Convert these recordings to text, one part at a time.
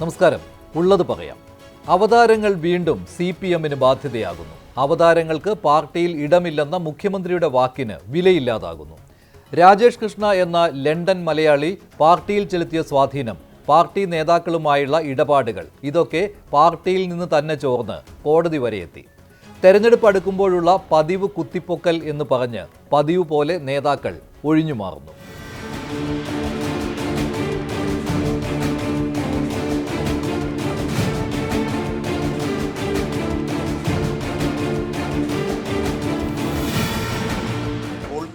നമസ്കാരം. ഉള്ളത് പറയാം. അവതാരങ്ങൾ വീണ്ടും CPM-ന് ബാധ്യതയാകുന്നു. അവതാരങ്ങൾക്ക് പാർട്ടിയിൽ ഇടമില്ലെന്ന മുഖ്യമന്ത്രിയുടെ വാക്കിന് വിലയില്ലാതാകുന്നു. രാജേഷ് കൃഷ്ണ എന്ന ലണ്ടൻ മലയാളി പാർട്ടിയിൽ ചെലുത്തിയ സ്വാധീനം, പാർട്ടി നേതാക്കളുമായുള്ള ഇടപാടുകൾ, ഇതൊക്കെ പാർട്ടിയിൽ നിന്ന് തന്നെ ചോർന്ന് കോടതി വരെ എത്തി. തെരഞ്ഞെടുപ്പ് അടുക്കുമ്പോഴുള്ള പതിവ് കുത്തിപ്പൊക്കൽ എന്ന് പറഞ്ഞ് പതിവ് പോലെ നേതാക്കൾ ഒഴിഞ്ഞു മാറുന്നു.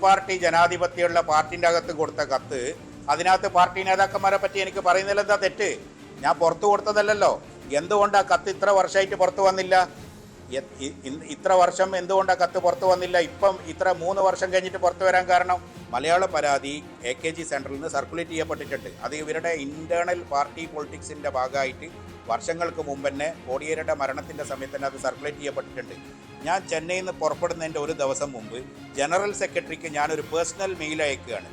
പാർട്ടി ജനാധിപത്യമുള്ള പാർട്ടിൻ്റെ അകത്ത് കൊടുത്ത കത്ത്, അതിനകത്ത് പാർട്ടി നേതാക്കന്മാരെ പറ്റി എനിക്ക് പറയുന്നതിൽ എന്താ തെറ്റ്? ഞാൻ പുറത്തു കൊടുത്തതല്ലല്ലോ. എന്തുകൊണ്ട് ആ കത്ത് ഇത്ര വർഷമായിട്ട് പുറത്തു വന്നില്ല? ഇത്ര വർഷം എന്തുകൊണ്ട് ആ കത്ത് പുറത്തു വന്നില്ല? ഇപ്പം ഇത്ര 3 വർഷം കഴിഞ്ഞിട്ട് പുറത്തു വരാൻ കാരണം മലയാള പരാതി AKG സെൻറ്ററിൽ നിന്ന് സർക്കുലേറ്റ് ചെയ്യപ്പെട്ടിട്ടുണ്ട്. അത് ഇവരുടെ ഇൻറ്റേർണൽ പാർട്ടി പൊളിറ്റിക്സിൻ്റെ ഭാഗമായിട്ട് വർഷങ്ങൾക്ക് മുമ്പ് തന്നെ കോടിയേരിയുടെ മരണത്തിൻ്റെ സമയത്ത് തന്നെ അത് സർക്കുലേറ്റ് ചെയ്യപ്പെട്ടിട്ടുണ്ട്. ഞാൻ ചെന്നൈയിൽ നിന്ന് പുറപ്പെടുന്നതിൻ്റെ ഒരു ദിവസം മുമ്പ് ജനറൽ സെക്രട്ടറിക്ക് ഞാനൊരു പേഴ്സണൽ മെയിൽ അയക്കുകയാണ്.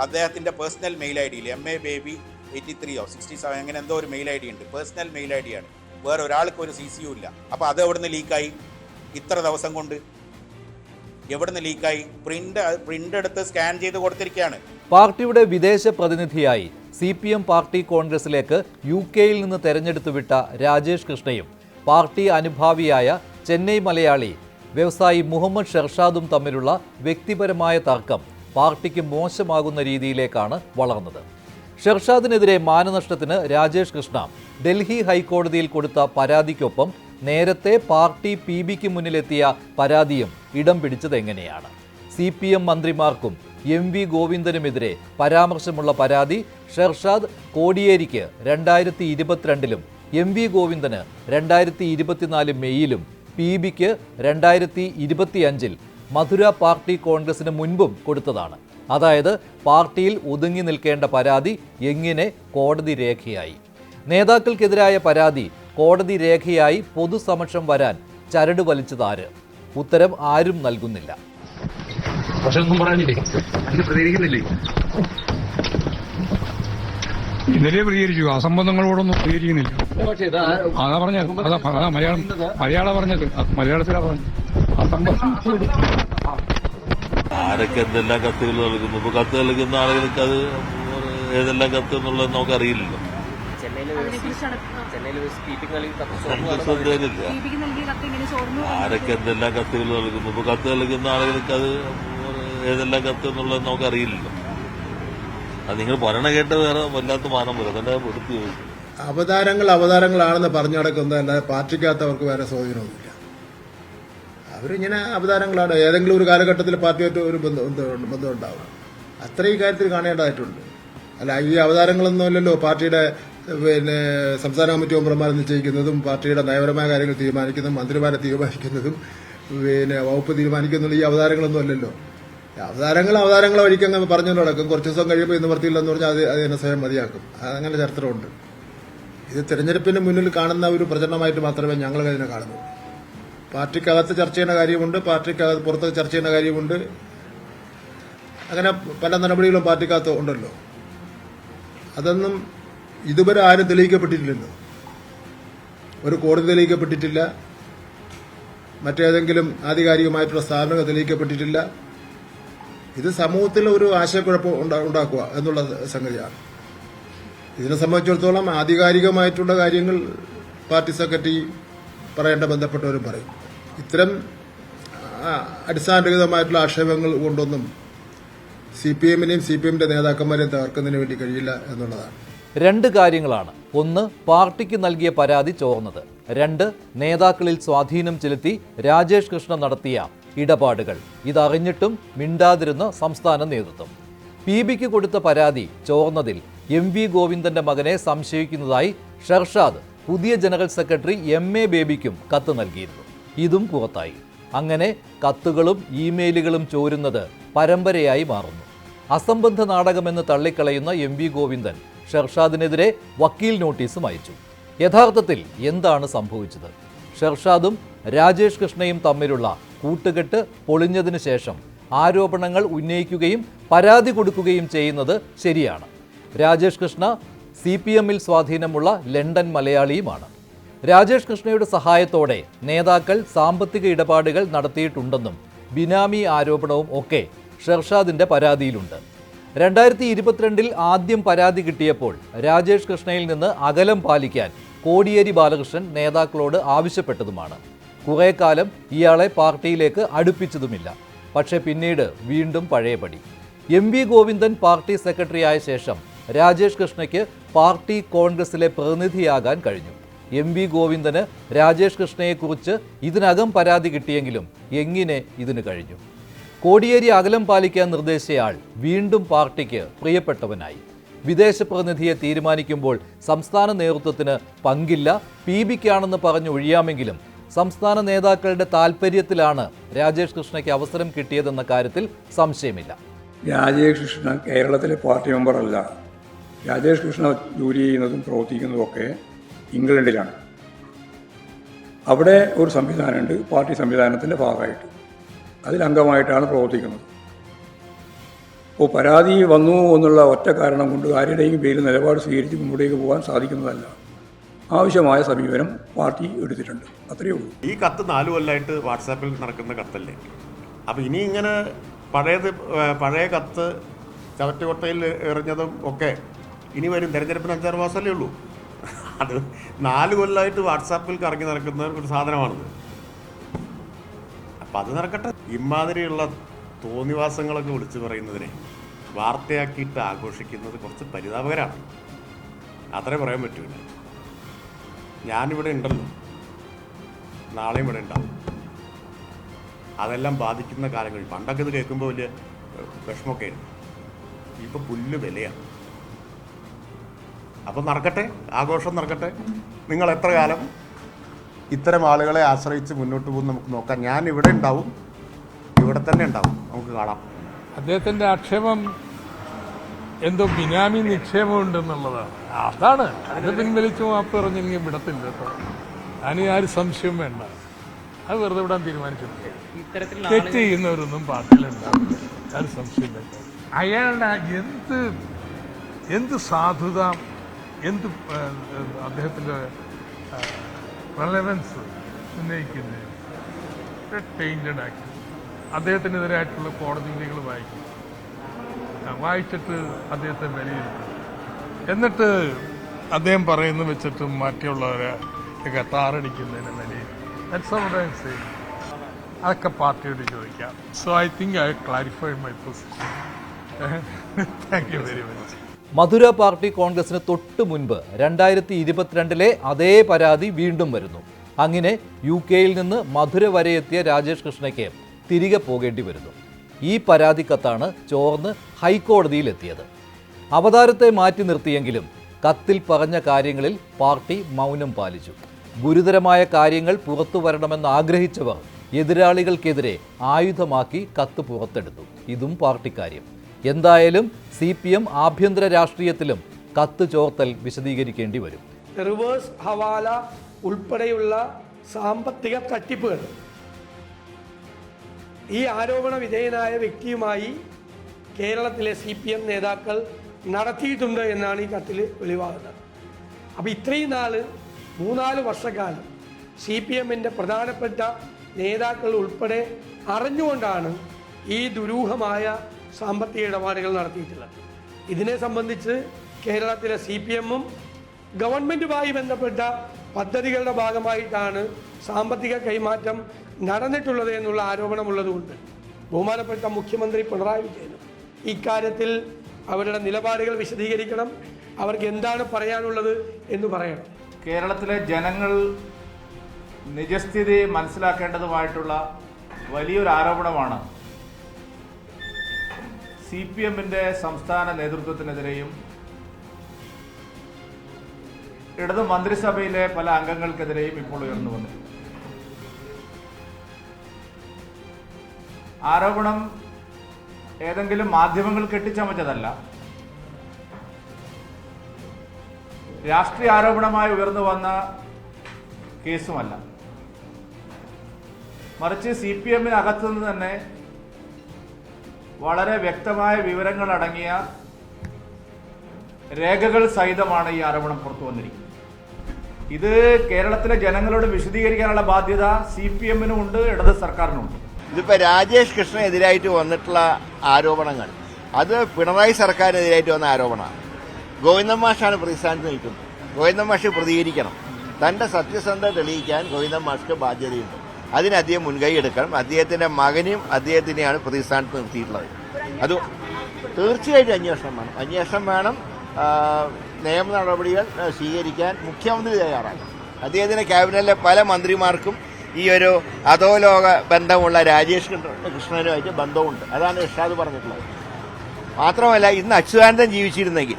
അദ്ദേഹത്തിൻ്റെ പേഴ്സണൽ മെയിൽ ID യിൽ MA-Baby83 67 അങ്ങനെ എന്തോ ഒരു മെയിൽ ID ഉണ്ട്. പേഴ്സണൽ മെയിൽ ID ആണ്. വേറെ ഒരാൾക്ക് ഒരു CCU ഇല്ല. അപ്പോൾ അത് എവിടുന്ന് ലീക്കായി? ഇത്ര ദിവസം കൊണ്ട് എവിടുന്ന് ലീക്കായി? പ്രിന്റ് എടുത്ത് സ്കാൻ ചെയ്ത് കൊടുത്തിരിക്കുകയാണ്. പാർട്ടിയുടെ വിദേശ പ്രതിനിധിയായി CPM പാർട്ടി കോൺഗ്രസിലേക്ക് UK-യിൽ നിന്ന് തെരഞ്ഞെടുത്തു വിട്ട രാജേഷ് കൃഷ്ണയും പാർട്ടി അനുഭാവിയായ ചെന്നൈ മലയാളി വ്യവസായി മുഹമ്മദ് ഷെർഷാദും തമ്മിലുള്ള വ്യക്തിപരമായ തർക്കം പാർട്ടിക്ക് മോശമാകുന്ന രീതിയിലേക്കാണ് വളർന്നത്. ഷെർഷാദിനെതിരെ മാനനഷ്ടത്തിന് രാജേഷ് കൃഷ്ണ ഡൽഹി ഹൈക്കോടതിയിൽ കൊടുത്ത പരാതിക്കൊപ്പം നേരത്തെ പാർട്ടി PBക്ക് മുന്നിലെത്തിയ പരാതിയും ഇടം പിടിച്ചതെങ്ങനെയാണ്? CPM മന്ത്രിമാർക്കും MV ഗോവിന്ദനുമെതിരെ പരാമർശമുള്ള പരാതി ഷെർഷാദ് കോടിയേരിക്ക് 2022-ലും MV ഗോവിന്ദന് 2024 മെയ്യിലും PBക്ക് 2025-ൽ മധുര പാർട്ടി കോൺഗ്രസിന് മുൻപും കൊടുത്തതാണ്. അതായത് പാർട്ടിയിൽ ഒതുങ്ങി നിൽക്കേണ്ട പരാതി എങ്ങനെ കോടതി രേഖയായി? നേതാക്കൾക്കെതിരായ പരാതി കോടതി രേഖയായി പൊതുസമക്ഷം വരാൻ ചരട് വലിച്ചതാര്? ഉത്തരം ആരും നൽകുന്നില്ല. ഇന്നലെ പ്രതികരിച്ചു, അസംബന്ധങ്ങളോടൊന്നും പ്രതികരിക്കുന്നില്ല. അതാ പറഞ്ഞത്, മലയാളം പറഞ്ഞത്, മലയാളത്തിലാ പറഞ്ഞത്. ആരൊക്കെ എന്തെല്ലാം കത്തുകൾ നൽകുന്നു? ഇപ്പൊ കത്ത് നൽകുന്ന ആളുകൾക്ക് അത് ഏതെല്ലാം കത്ത് എന്നുള്ളത് നമുക്ക് അറിയില്ലല്ലോ. ആരൊക്കെ എന്തെല്ലാം കത്തുകൾ നൽകുന്നു? ഇപ്പൊ കത്ത് നൽകുന്ന ആളുകൾക്ക് അത് ഏതെല്ലാം കത്ത് എന്നുള്ളത് നമുക്ക് അറിയില്ലല്ലോ. അത് നിങ്ങൾ പറയണ കേട്ട് വേറെ വല്ലാത്ത മാനം വരും. അതെന്നെ എടുത്ത് ചോദിച്ചു. അവതാരങ്ങളാണെന്ന് പറഞ്ഞു നടക്കുന്നത് അല്ലാതെ പാർട്ടിക്കകത്ത് അവർക്ക് വേറെ സ്വാധീനമൊന്നുമില്ല. അവരിങ്ങനെ അവതാരങ്ങളാണ്. ഏതെങ്കിലും ഒരു കാലഘട്ടത്തിൽ പാർട്ടിയായിട്ട് ഒരു ബന്ധം ഉണ്ടാവും. അത്രയും കാര്യത്തിൽ കാണേണ്ടതായിട്ടുണ്ട്. അല്ല, ഈ അവതാരങ്ങളൊന്നുമല്ലല്ലോ പാർട്ടിയുടെ സംസ്ഥാന കമ്മിറ്റി മെമ്പർമാരെ നിശ്ചയിക്കുന്നതും പാർട്ടിയുടെ നയപരമായ കാര്യങ്ങൾ തീരുമാനിക്കുന്നതും മന്ത്രിമാരെ തീരുമാനിക്കുന്നതും വകുപ്പ് തീരുമാനിക്കുന്നതും ഈ അവതാരങ്ങളൊന്നും അല്ലല്ലോ. അവതാരങ്ങൾ ഒരിക്കൽ പറഞ്ഞു നടക്കും. കുറച്ച് ദിവസം കഴിയുമ്പോൾ ഇന്ന് വൃത്തിയില്ലെന്ന് പറഞ്ഞാൽ അത് തന്നെ സ്വയം മതിയാക്കും. അങ്ങനെ ചരിത്രമുണ്ട്. ഇത് തെരഞ്ഞെടുപ്പിന് മുന്നിൽ കാണുന്ന ഒരു പ്രചരണമായിട്ട് മാത്രമേ ഞങ്ങൾ അതിനെ കാണുന്നു. പാർട്ടിക്കകത്ത് ചർച്ച ചെയ്യുന്ന കാര്യമുണ്ട്, പാർട്ടിക്കകത്ത് പുറത്ത് ചർച്ച ചെയ്യുന്ന കാര്യമുണ്ട്. അങ്ങനെ പല നടപടികളും പാർട്ടിക്കകത്ത് ഉണ്ടല്ലോ. അതൊന്നും ഇതുവരെ ആരും തെളിയിക്കപ്പെട്ടിട്ടില്ലല്ലോ. ഒരു കോടതി തെളിയിക്കപ്പെട്ടിട്ടില്ല, മറ്റേതെങ്കിലും ആധികാരികമായിട്ടുള്ള സ്ഥാപനങ്ങൾ തെളിയിക്കപ്പെട്ടിട്ടില്ല. ഇത് സമൂഹത്തിൽ ഒരു ആശയക്കുഴപ്പം ഉണ്ടാക്കുക എന്നുള്ള സംഗതിയാണ്. ഇതിനെ സംബന്ധിച്ചിടത്തോളം ആധികാരികമായിട്ടുള്ള കാര്യങ്ങൾ പാർട്ടി സെക്രട്ടറി പറയേണ്ട ബന്ധപ്പെട്ടവരും പറയും. ഇത്തരം അടിസ്ഥാനരഹിതമായിട്ടുള്ള ആക്ഷേപങ്ങൾ കൊണ്ടൊന്നും CPM-നെയും CPM-ന്റെ നേതാക്കന്മാരെയും തകർക്കുന്നതിന് വേണ്ടി കഴിയില്ല എന്നുള്ളതാണ്. 2 കാര്യങ്ങളാണ്. 1, പാർട്ടിക്ക് നൽകിയ പരാതി ചോർന്നത്. 2, നേതാക്കളിൽ സ്വാധീനം ചെലുത്തി രാജേഷ് കൃഷ്ണ നടത്തിയ ഇടപാടുകൾ. ഇതറിഞ്ഞിട്ടും മിണ്ടാതിരുന്ന സംസ്ഥാന നേതൃത്വം. PBക്ക് കൊടുത്ത പരാതി ചോർന്നതിൽ MV ഗോവിന്ദന്റെ മകനെ സംശയിക്കുന്നതായി ഷെർഷാദ് പുതിയ ജനറൽ സെക്രട്ടറി MA-Babyക്കും കത്ത് നൽകിയിരുന്നു. ഇതും പുറത്തായി. അങ്ങനെ കത്തുകളും ഇമെയിലുകളും ചോരുന്നത് പരമ്പരയായി മാറുന്നു. അസംബന്ധ നാടകമെന്ന് തള്ളിക്കളയുന്ന MV ഗോവിന്ദൻ ഷെർഷാദിനെതിരെ വക്കീൽ നോട്ടീസും അയച്ചു. യഥാർത്ഥത്തിൽ എന്താണ് സംഭവിച്ചത്? ഷെർഷാദും രാജേഷ് കൃഷ്ണയും തമ്മിലുള്ള കൂട്ടുകെട്ട് പൊളിഞ്ഞതിനു ശേഷം ആരോപണങ്ങൾ ഉന്നയിക്കുകയും പരാതി കൊടുക്കുകയും ചെയ്യുന്നത് ശരിയാണ്. രാജേഷ് കൃഷ്ണ CPM-ൽ സ്വാധീനമുള്ള ലണ്ടൻ മലയാളിയുമാണ്. രാജേഷ് കൃഷ്ണയുടെ സഹായത്തോടെ നേതാക്കൾ സാമ്പത്തിക ഇടപാടുകൾ നടത്തിയിട്ടുണ്ടെന്നും ബിനാമി ആരോപണവും ഒക്കെ ഷെർഷാദിന്റെ പരാതിയിലുണ്ട്. 2022-ൽ ആദ്യം പരാതി കിട്ടിയപ്പോൾ രാജേഷ് കൃഷ്ണയിൽ നിന്ന് അകലം പാലിക്കാൻ കോടിയേരി ബാലകൃഷ്ണൻ നേതാക്കളോട് ആവശ്യപ്പെട്ടതുമാണ്. കുറേ കാലം ഇയാളെ പാർട്ടിയിലേക്ക് അടുപ്പിച്ചതുമില്ല. പക്ഷേ പിന്നീട് വീണ്ടും പഴയപടി. MV ഗോവിന്ദൻ പാർട്ടി സെക്രട്ടറിയായ ശേഷം രാജേഷ് കൃഷ്ണയ്ക്ക് പാർട്ടി കോൺഗ്രസിലെ പ്രതിനിധിയാകാൻ കഴിഞ്ഞു. MV ഗോവിന്ദന് രാജേഷ് കൃഷ്ണയെക്കുറിച്ച് ഇതിനകം പരാതി കിട്ടിയെങ്കിലും എങ്ങനെ ഇതിന് കഴിഞ്ഞു? കോടിയേരി അകലം പാലിക്കാൻ നിർദ്ദേശിച്ചയാൾ വീണ്ടും പാർട്ടിക്ക് പ്രിയപ്പെട്ടവനായി. വിദേശ പ്രതിനിധിയെ തീരുമാനിക്കുമ്പോൾ സംസ്ഥാന നേതൃത്വത്തിന് പങ്കില്ല, PBക്കാണെന്ന് പറഞ്ഞ് ഒഴിയാമെങ്കിലും സംസ്ഥാന നേതാക്കളുടെ താൽപ്പര്യത്തിലാണ് രാജേഷ് കൃഷ്ണയ്ക്ക് അവസരം കിട്ടിയതെന്ന കാര്യത്തിൽ സംശയമില്ല. രാജേഷ് കൃഷ്ണ കേരളത്തിലെ പാർട്ടി മെമ്പറല്ല. രാജേഷ് കൃഷ്ണ ജോലി ചെയ്യുന്നതും പ്രവർത്തിക്കുന്നതുമൊക്കെ ഇംഗ്ലണ്ടിലാണ്. അവിടെ ഒരു സംവിധാനമുണ്ട്, പാർട്ടി സംവിധാനത്തിൻ്റെ ഭാഗമായിട്ട്. അതിലംഗമായിട്ടാണ് പ്രവർത്തിക്കുന്നത്. അപ്പോൾ പരാതി വന്നു എന്നുള്ള ഒറ്റ കാരണം കൊണ്ട് ആരുടെയും പേരിൽ നിലപാട് സ്വീകരിച്ച് മുമ്പോട്ടേക്ക് പോകാൻ സാധിക്കുന്നതല്ല. ആവശ്യമായ സമീപനം പാർട്ടി എടുത്തിട്ടുണ്ട്, അത്രയേ ഉള്ളൂ. ഈ കത്ത് 4 കൊല്ലമായിട്ട് വാട്സാപ്പിൽ നടക്കുന്ന കത്തല്ലേ. അപ്പോൾ ഇനി ഇങ്ങനെ പഴയ കത്ത് ചവറ്റുകൊട്ടയിൽ എറിഞ്ഞതും ഒക്കെ ഇനി വരും. തെരഞ്ഞെടുപ്പിന് 5-6 മാസമല്ലേ ഉള്ളൂ. അത് 4 കൊല്ലമായിട്ട് വാട്സാപ്പിൽ കറങ്ങി നടക്കുന്ന ഒരു സാധനമാണിത്. അപ്പം അത് നടക്കട്ടെ. ഇമാതിരിയുള്ള തോന്നിവാസങ്ങളൊക്കെ വിളിച്ചു പറയുന്നതിനെ വാർത്തയാക്കിയിട്ട് ആഘോഷിക്കുന്നത് കുറച്ച് പരിതാപകരമാണ്. അത്രേ പറയാൻ പറ്റൂല. ഞാനിവിടെ ഉണ്ടല്ലോ, നാളെയും ഇവിടെ ഉണ്ടാവും. അതെല്ലാം ബാധിക്കുന്ന കാലങ്ങൾ. പണ്ടൊക്കെ ഇത് കേൾക്കുമ്പോൾ വലിയ വിഷമമൊക്കെ ആയിരുന്നു. ഇപ്പം പുല്ല് വിലയാണ്. അപ്പം നടക്കട്ടെ, ആഘോഷം നടക്കട്ടെ. നിങ്ങൾ എത്ര കാലം ഇത്തരം ആളുകളെ ആശ്രയിച്ച് മുന്നോട്ട് പോകും നമുക്ക് നോക്കാം. ഞാൻ ഇവിടെ ഉണ്ടാവും, ഇവിടെ തന്നെ ഉണ്ടാവും, നമുക്ക് കാണാം. അദ്ദേഹത്തിൻ്റെ ആക്ഷേപം എന്തോ ബിനാമി നിക്ഷേപം ഉണ്ടെന്നുള്ളതാണ്. അതാണ് അത് പിൻവലിച്ചു മാപ്പ് പറഞ്ഞെങ്കിൽ വിടത്തില്ല കേട്ടോ. അതിന് ആരും സംശയം വേണ്ട. അത് വെറുതെ വിടാൻ തീരുമാനിച്ചിട്ടുണ്ട്. തെറ്റ് ചെയ്യുന്നവരൊന്നും പാർട്ടിയിലുണ്ടാവില്ല, അത് സംശയമില്ല. അയാളുടെ എന്ത് സാധുത, എന്ത് അദ്ദേഹത്തിൻ്റെ റെലവൻസ് ഉന്നയിക്കുന്നത് ടൈൻറ്റഡ് ആക്കി. അദ്ദേഹത്തിനെതിരായിട്ടുള്ള കോടതി വിധികൾ വായിച്ചിട്ട് അദ്ദേഹത്തെ വിലയിരുത്തും. എന്നിട്ട് അദ്ദേഹം പറയുന്ന വെച്ചിട്ട് മറ്റുള്ളവരെ താറടിക്കുന്നതിന് വിലയിരുത്തും. അതൊക്കെ പാർട്ടിയോട് ചോദിക്കാം. So I think I clarified my position. Thank you very much. Madurai party കോൺഗ്രസിന് തൊട്ടു മുൻപ് 2022-ലെ അതേ പരാതി വീണ്ടും വരുന്നു. അങ്ങനെ UK-യിൽ നിന്ന് മധുര വരെ എത്തിയ രാജേഷ് കൃഷ്ണയ്ക്ക് തിരികെ പോകേണ്ടി വരുന്നു. ഈ പരാതിക്കത്താണ് ചോർന്ന് ഹൈക്കോടതിയിലെത്തിയത്. അവതാരത്തെ മാറ്റി നിർത്തിയെങ്കിലും കത്തിൽ പറഞ്ഞ കാര്യങ്ങളിൽ പാർട്ടി മൗനം പാലിച്ചു. ഗുരുതരമായ കാര്യങ്ങൾ പുറത്തു വരണമെന്ന് ആഗ്രഹിച്ചവർ എതിരാളികൾക്കെതിരെ ആയുധമാക്കി കത്ത് പുറത്തെടുത്തു. ഇതും പാർട്ടിക്കാര്യം. എന്തായാലും CPM ആഭ്യന്തര രാഷ്ട്രീയത്തിലും കത്ത് ചോർത്തൽ വിശദീകരിക്കേണ്ടി വരും. റിവേഴ്സ് ഹവാല ഉൾപ്പെടെയുള്ള സാമ്പത്തിക തട്ടിപ്പുകൾ ഈ ആരോപണ വിധേയനായ വ്യക്തിയുമായി കേരളത്തിലെ CPM നേതാക്കൾ നടത്തിയിട്ടുണ്ട് എന്നാണ് ഈ കത്തിൽ വെളിവാകുന്നത്. അപ്പോൾ ഇത്രയും നാൾ 3-4 വർഷക്കാലം CPM-ൻ്റെ പ്രധാനപ്പെട്ട നേതാക്കൾ ഉൾപ്പെടെ അറിഞ്ഞുകൊണ്ടാണ് ഈ ദുരൂഹമായ സാമ്പത്തിക ഇടപാടുകൾ നടത്തിയിട്ടുള്ളത്. ഇതിനെ സംബന്ധിച്ച് കേരളത്തിലെ CPM-ഉം ഗവൺമെൻറ്റുമായി ബന്ധപ്പെട്ട പദ്ധതികളുടെ ഭാഗമായിട്ടാണ് സാമ്പത്തിക കൈമാറ്റം നടന്നിട്ടുള്ളത് എന്നുള്ള ആരോപണമുള്ളതുകൊണ്ട് ബഹുമാനപ്പെട്ട മുഖ്യമന്ത്രി പിണറായി വിജയനും ഇക്കാര്യത്തിൽ അവരുടെ നിലപാടുകൾ വിശദീകരിക്കണം. അവർക്ക് എന്താണ് പറയാനുള്ളത് എന്ന് പറയണം. കേരളത്തിലെ ജനങ്ങൾ നിജസ്ഥിതി മനസ്സിലാക്കേണ്ടതുമായിട്ടുള്ള വലിയൊരു ആരോപണമാണ് CPM-ൻ്റെ സംസ്ഥാന നേതൃത്വത്തിനെതിരെയും ഇടതു മന്ത്രിസഭയിലെ പല അംഗങ്ങൾക്കെതിരെയും ഇപ്പോൾ ഉയർന്നു വന്നു. ആരോപണം ഏതെങ്കിലും മാധ്യമങ്ങൾ കെട്ടിച്ചമച്ചതല്ല, രാഷ്ട്രീയ ആരോപണമായി ഉയർന്നു വന്ന കേസുമല്ല. മറിച്ച് CPM-നകത്തു നിന്ന് തന്നെ വളരെ വ്യക്തമായ വിവരങ്ങൾ അടങ്ങിയ രേഖകൾ സഹിതമാണ് ഈ ആരോപണം പുറത്തു വന്നിരിക്കുന്നത്. ഇത് കേരളത്തിലെ ജനങ്ങളോട് വിശദീകരിക്കാനുള്ള ബാധ്യത CPM-നും ഉണ്ട്, ഇടത് സർക്കാരിനുണ്ട്. ഇതിപ്പോൾ രാജേഷ് കൃഷ്ണനെതിരായിട്ട് വന്നിട്ടുള്ള ആരോപണങ്ങൾ അത് പിണറായി സർക്കാരിനെതിരായിട്ട് വന്ന ആരോപണമാണ്. ഗോവിന്ദൻ മാഷാണ് പ്രതിസ്ഥാനത്ത് നിൽക്കുന്നത്. ഗോവിന്ദൻ മാഷ് പ്രതികരിക്കണം. തൻ്റെ സത്യസന്ധത തെളിയിക്കാൻ ഗോവിന്ദൻ മാഷ്ക്ക് ബാധ്യതയുണ്ട്. അതിന് അദ്ദേഹം മുൻകൈ എടുക്കണം. അദ്ദേഹത്തിൻ്റെ മകനെയും അദ്ദേഹത്തിനെയാണ് പ്രതിസ്ഥാനത്ത് നിർത്തിയിട്ടുള്ളത്. അത് തീർച്ചയായിട്ടും അന്വേഷണം വേണം. നിയമ നടപടികൾ സ്വീകരിക്കാൻ മുഖ്യമന്ത്രി തയ്യാറാണ്. അദ്ദേഹത്തിൻ്റെ ക്യാബിനറ്റിലെ പല മന്ത്രിമാർക്കും ഈ ഒരു അധോലോക ബന്ധമുള്ള രാജേഷ് കൃഷ്ണനുമായിട്ട് ബന്ധമുണ്ട്. അതാണ് ഇർഷാദ് പറഞ്ഞിട്ടുള്ളത്. മാത്രമല്ല, ഇന്ന് അച്യുതാനന്ദൻ ജീവിച്ചിരുന്നെങ്കിൽ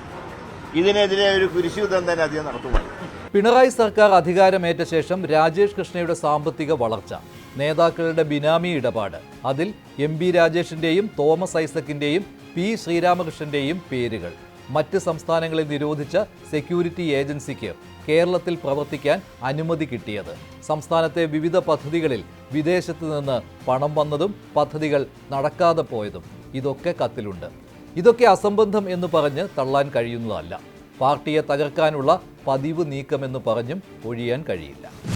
ഇതിനെതിരെ ഒരു കുരിശുയുദ്ധം തന്നെ അദ്ദേഹം നടത്തുമായിരുന്നു. പിണറായി സർക്കാർ അധികാരമേറ്റ ശേഷം രാജേഷ് കൃഷ്ണയുടെ സാമ്പത്തിക വളർച്ച, നേതാക്കളുടെ ബിനാമി ഇടപാട്, അതിൽ MP രാജേഷിന്റെയും തോമസ് ഐസക്കിന്റെയും P ശ്രീരാമകൃഷ്ണന്റെയും പേരുകൾ, മറ്റ് സംസ്ഥാനങ്ങളിൽ നിരോധിച്ച സെക്യൂരിറ്റി ഏജൻസിക്ക് കേരളത്തിൽ പ്രവർത്തിക്കാൻ അനുമതി കിട്ടിയത്, സംസ്ഥാനത്തെ വിവിധ പദ്ധതികളിൽ വിദേശത്ത് നിന്ന് പണം വന്നതും പദ്ധതികൾ നടക്കാതെ പോയതും ഇതൊക്കെ കത്തിലുണ്ട്. ഇതൊക്കെ അസംബന്ധം എന്ന് പറഞ്ഞ് തള്ളാൻ കഴിയുന്നതല്ല. പാർട്ടിയെ തകർക്കാനുള്ള പതിവ് നീക്കമെന്ന് പറഞ്ഞും ഒഴിയാൻ കഴിയില്ല.